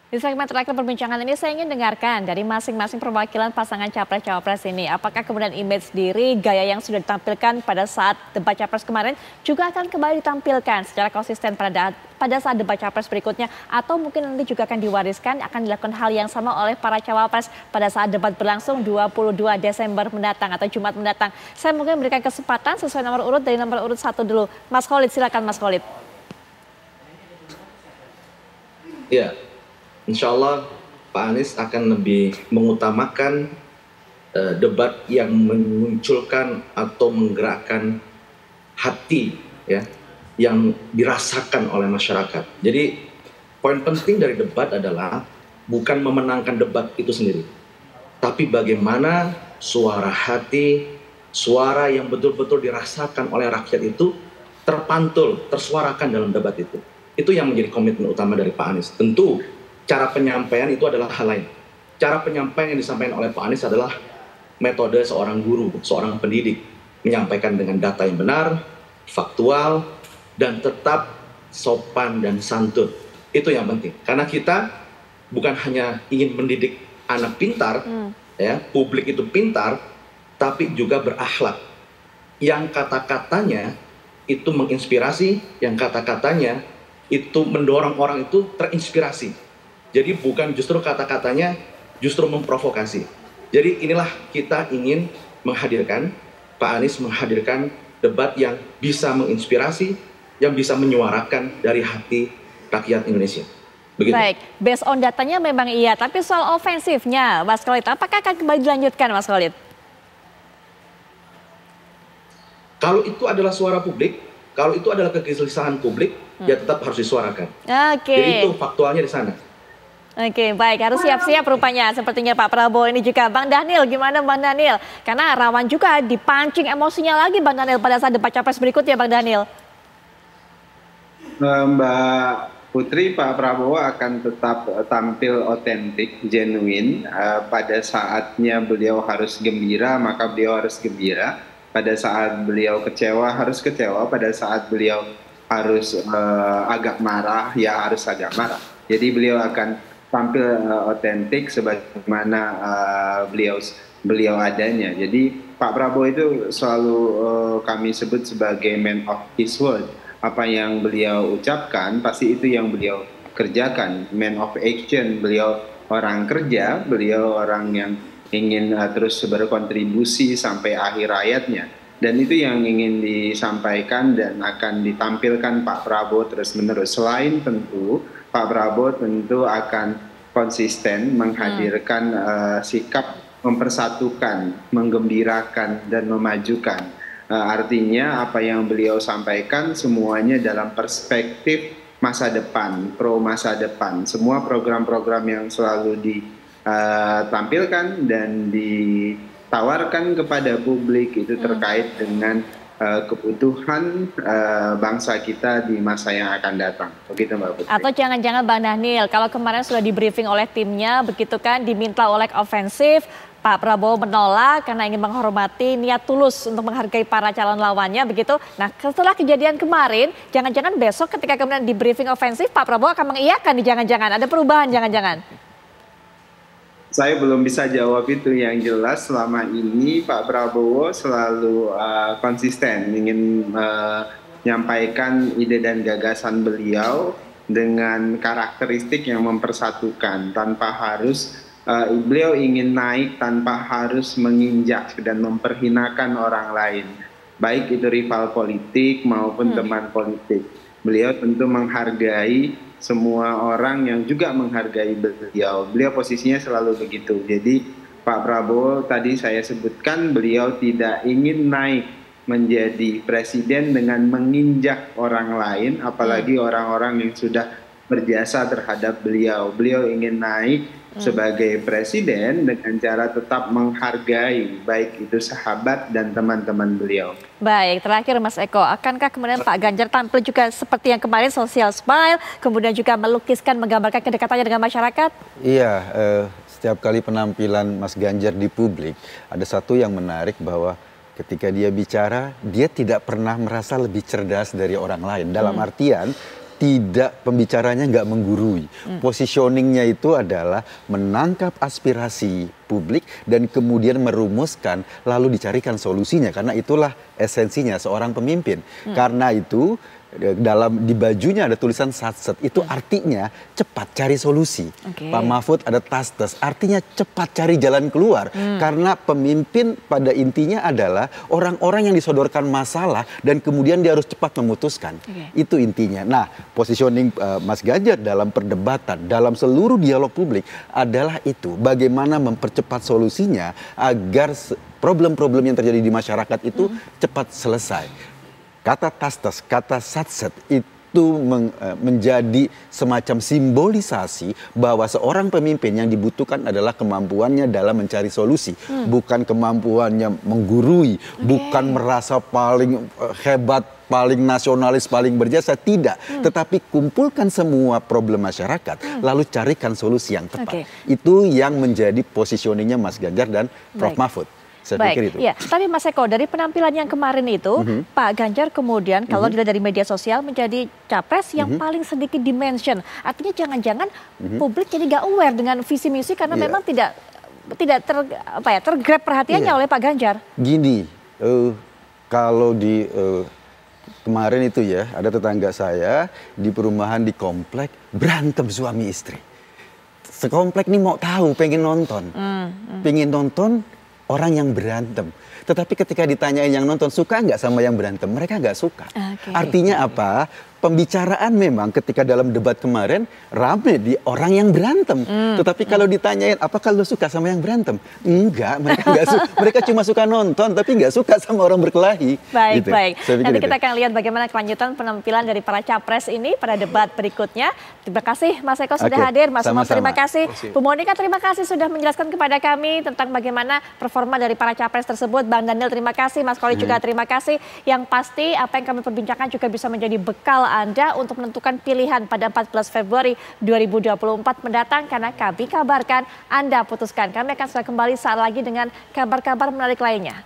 Di segmen terakhir perbincangan ini saya ingin dengarkan dari masing-masing perwakilan pasangan capres-cawapres ini. Apakah kemudian image diri, gaya yang sudah ditampilkan pada saat debat capres kemarin juga akan kembali ditampilkan secara konsisten pada saat debat capres berikutnya. Atau mungkin nanti juga akan diwariskan, akan dilakukan hal yang sama oleh para cawapres pada saat debat berlangsung 22 Desember mendatang atau Jumat mendatang. Saya mungkin memberikan kesempatan sesuai nomor urut dari nomor urut 1 dulu. Mas Khalid, silakan Mas Khalid. Ya. Insya Allah Pak Anies akan lebih mengutamakan debat yang memunculkan atau menggerakkan hati ya, yang dirasakan oleh masyarakat. Jadi poin penting dari debat adalah bukan memenangkan debat itu sendiri, tapi bagaimana suara hati, suara yang betul-betul dirasakan oleh rakyat itu terpantul, tersuarakan dalam debat itu. Itu yang menjadi komitmen utama dari Pak Anies. Tentu cara penyampaian itu adalah hal lain. Cara penyampaian yang disampaikan oleh Pak Anies adalah metode seorang guru, seorang pendidik. Menyampaikan dengan data yang benar, faktual, dan tetap sopan dan santun. Itu yang penting. Karena kita bukan hanya ingin mendidik anak pintar, ya, publik itu pintar, tapi juga berakhlak. Yang kata-katanya itu menginspirasi, yang kata-katanya itu mendorong orang itu terinspirasi. Jadi bukan justru kata-katanya justru memprovokasi. Jadi inilah kita ingin menghadirkan, Pak Anies menghadirkan debat yang bisa menginspirasi, yang bisa menyuarakan dari hati rakyat Indonesia. Begitu. Baik, based on datanya memang iya, tapi soal ofensifnya Mas Khalid, apakah akan kembali dilanjutkan Mas Khalid? Kalau itu adalah suara publik, kalau itu adalah kegelisahan publik, ya tetap harus disuarakan. Jadi itu faktualnya di sana. Oke, baik, harus siap-siap rupanya sepertinya Pak Prabowo ini juga. Bang Daniel, gimana Bang Daniel? Karena rawan juga dipancing emosinya lagi Bang Daniel pada saat debat capres berikutnya Bang Daniel. Mbak Putri, Pak Prabowo akan tetap tampil otentik, genuine. Pada saatnya beliau harus gembira, maka beliau harus gembira. Pada saat beliau kecewa, harus kecewa. Pada saat beliau harus agak marah, ya harus agak marah. Jadi beliau akan tampil otentik sebagaimana beliau adanya. Jadi Pak Prabowo itu selalu kami sebut sebagai man of his word. Apa yang beliau ucapkan pasti itu yang beliau kerjakan. Man of action, beliau orang kerja, beliau orang yang ingin terus berkontribusi sampai akhir hayatnya. Dan itu yang ingin disampaikan dan akan ditampilkan Pak Prabowo terus-menerus. Selain tentu Pak Prabowo tentu akan konsisten menghadirkan sikap mempersatukan, menggembirakan, dan memajukan. Artinya apa yang beliau sampaikan semuanya dalam perspektif masa depan, pro masa depan. Semua program-program yang selalu ditampilkan dan ditawarkan kepada publik itu terkait dengan kebutuhan bangsa kita di masa yang akan datang. Begitu Mbak Putri. Atau jangan-jangan Bang Daniel, kalau kemarin sudah di briefing oleh timnya, begitu kan, diminta oleh ofensif, Pak Prabowo menolak karena ingin menghormati niat tulus untuk menghargai para calon lawannya, begitu. Nah setelah kejadian kemarin, jangan-jangan besok ketika kemudian di briefing ofensif, Pak Prabowo akan mengiyakan, jangan-jangan ada perubahan, jangan-jangan. Saya belum bisa jawab itu. Yang jelas selama ini Pak Prabowo selalu konsisten ingin menyampaikan ide dan gagasan beliau dengan karakteristik yang mempersatukan tanpa harus beliau ingin naik tanpa harus menginjak dan memperhinakan orang lain, baik itu rival politik maupun teman politik. Beliau tentu menghargai semua orang yang juga menghargai beliau. Beliau posisinya selalu begitu. Jadi Pak Prabowo tadi saya sebutkan beliau tidak ingin naik menjadi presiden dengan menginjak orang lain, apalagi orang-orang yang sudah berjasa terhadap beliau. Beliau ingin naik sebagai presiden dengan cara tetap menghargai baik itu sahabat dan teman-teman beliau. Baik, terakhir Mas Eko, akankah kemudian Pak Ganjar tampil juga seperti yang kemarin social smile, kemudian juga melukiskan, menggambarkan kedekatannya dengan masyarakat? Iya, setiap kali penampilan Mas Ganjar di publik, ada satu yang menarik bahwa ketika dia bicara, dia tidak pernah merasa lebih cerdas dari orang lain. Dalam artian, tidak, pembicaranya nggak menggurui. Positioningnya itu adalah menangkap aspirasi publik dan kemudian merumuskan lalu dicarikan solusinya, karena itulah esensinya seorang pemimpin. Karena itu di bajunya ada tulisan satset, itu artinya cepat cari solusi. Pak Mahfud ada tastes, artinya cepat cari jalan keluar. Karena pemimpin pada intinya adalah orang-orang yang disodorkan masalah dan kemudian dia harus cepat memutuskan. Itu intinya. Nah, positioning Mas Ganjar dalam perdebatan, dalam seluruh dialog publik adalah itu, bagaimana mempercepat solusinya agar problem-problem yang terjadi di masyarakat itu cepat selesai. Kata tastes, kata satset itu menjadi semacam simbolisasi bahwa seorang pemimpin yang dibutuhkan adalah kemampuannya dalam mencari solusi. Bukan kemampuannya menggurui, bukan merasa paling hebat, paling nasionalis, paling berjasa, tidak. Tetapi kumpulkan semua problem masyarakat, lalu carikan solusi yang tepat. Itu yang menjadi positioningnya Mas Ganjar dan Prof. Mahfud. Baik, ya. Tapi Mas Eko, dari penampilan yang kemarin itu, Pak Ganjar kemudian kalau dilihat dari media sosial menjadi capres yang paling sedikit dimention. Artinya jangan-jangan publik jadi gak aware dengan visi misi karena memang tidak tergrab perhatiannya oleh Pak Ganjar. Gini, kalau di kemarin itu ya, ada tetangga saya di perumahan di komplek berantem suami istri. Sekomplek nih mau tahu, pengen nonton. Pengen nonton orang yang berantem. Tetapi ketika ditanyain yang nonton, suka nggak sama yang berantem? Mereka nggak suka. Artinya apa? Pembicaraan memang ketika dalam debat kemarin rame di orang yang berantem. Tetapi kalau ditanyain, apakah lo suka sama yang berantem? Enggak, mereka nggak suka. Mereka cuma suka nonton, tapi nggak suka sama orang berkelahi. Baik, gitu. baik. Nanti kita akan lihat bagaimana kelanjutan penampilan dari para capres ini pada debat berikutnya. Terima kasih Mas Eko sudah hadir. Mas Umam terima kasih. Bu Monika terima kasih sudah menjelaskan kepada kami tentang bagaimana performa dari para capres tersebut. Bang Daniel terima kasih. Mas Koli juga terima kasih. Yang pasti apa yang kami perbincangkan juga bisa menjadi bekal Anda untuk menentukan pilihan pada 14 Februari 2024 mendatang, karena kami kabarkan Anda putuskan. Kami akan segera kembali saat lagi dengan kabar-kabar menarik lainnya.